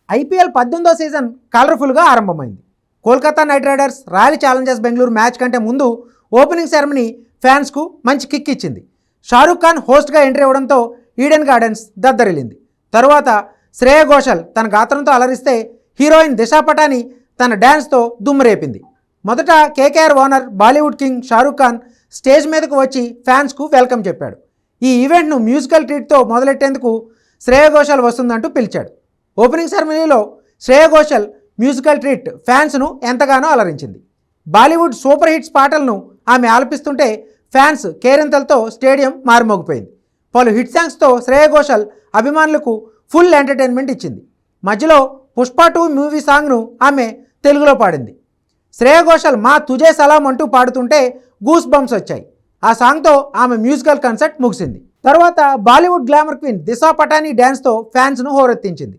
IPL 18వ season కలర్ఫుల్గా ఆరంభమైంది. Kolkata night riders royal Challengers Bengaluru match కంటే ముందు ఓపెనింగ్ సెరమనీ ఫ్యాన్స్కు మంచి కిక్ ఇచ్చింది. షారూఖ్ ఖాన్ హోస్ట్గా ఎంట్రీ ఇవ్వడంతో ఈడెన్ గార్డెన్స్ దద్దరిల్లింది. తరువాత శ్రేయ ఘోషల్ తన గాత్రంతో అలరిస్తే హీరోయిన్ దిశా పటాని తన డ్యాన్స్తో దుమ్మురేపింది. మొదట KKR owner Bollywood king Shahrukh Khan stage మీదకు వచ్చి ఫ్యాన్స్కు వెల్కమ్ చెప్పాడు. ఈ ఈవెంట్ను మ్యూజికల్ ట్రీట్తో మొదలెట్టేందుకు శ్రేయ ఘోషల్ వస్తుందంటూ పిలిచాడు. ఓపెనింగ్ సెరమనీలో శ్రేయ ఘోషల్ మ్యూజికల్ ట్రీట్ ఫ్యాన్స్ను ఎంతగానో అలరించింది. బాలీవుడ్ సూపర్ హిట్స్ పాటలను ఆమె ఆలపిస్తుంటే ఫ్యాన్స్ కేరింతలతో స్టేడియం మారుమోగిపోయింది. పలు హిట్ సాంగ్స్తో శ్రేయ ఘోషల్ అభిమానులకు ఫుల్ ఎంటర్టైన్మెంట్ ఇచ్చింది. మధ్యలో పుష్ప 2 మూవీ సాంగ్ను ఆమె తెలుగులో పాడింది. శ్రేయ ఘోషల్ మా తుజే సలాం అంటూ పాడుతుంటే గూస్ బంప్స్ వచ్చాయి. ఆ సాంగ్తో ఆమె మ్యూజికల్ కన్సర్ట్ ముగిసింది. తర్వాత బాలీవుడ్ గ్లామర్ క్వీన్ దిశా పటాని డ్యాన్స్తో ఫ్యాన్స్ను హోరెత్తించింది.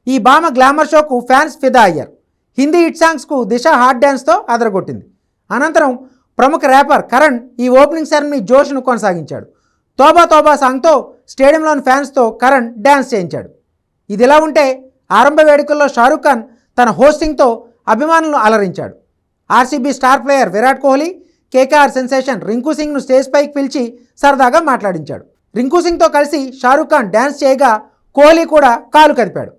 ఈ భామ గ్లామర్ షోకు ఫ్యాన్స్ ఫిదా అయ్యారు. హిందీ హిట్ సాంగ్స్కు దిశ హాట్ డ్యాన్స్తో అదరగొట్టింది. అనంతరం ప్రముఖ ర్యాపర్ కరణ్ ఈ ఓపెనింగ్ సెరమనీ జోష్ను కొనసాగించాడు. తోబా తోబా సాంగ్తో స్టేడియంలోని ఫ్యాన్స్తో కరణ్ డ్యాన్స్ చేయించాడు. ఇదిలా ఉంటే ఆరంభ వేడుకల్లో షారూఖ్ ఖాన్ తన హోస్టింగ్తో అభిమానులను అలరించాడు. RCB star player Virat Kohli, KKR sensation Rinku సింగ్ను స్టేజ్ పైకి పిలిచి సరదాగా మాట్లాడించాడు. రింకు సింగ్తో కలిసి షారూఖ్ ఖాన్ డ్యాన్స్ చేయగా కోహ్లీ కూడా కాలు కదిపాడు.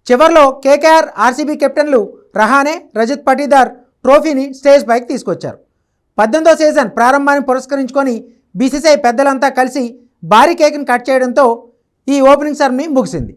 చివర్లో కేకేఆర్ ఆర్సీబీ కెప్టెన్లు రహానే, రజత్ పటీదార్ ట్రోఫీని స్టేజ్ పైకి తీసుకొచ్చారు. 18వ సీజన్ ప్రారంభాన్ని పురస్కరించుకొని బీసీసీఐ పెద్దలంతా కలిసి భారీ కేక్ను కట్ చేయడంతో ఈ ఓపెనింగ్ సెరమనీ ముగిసింది.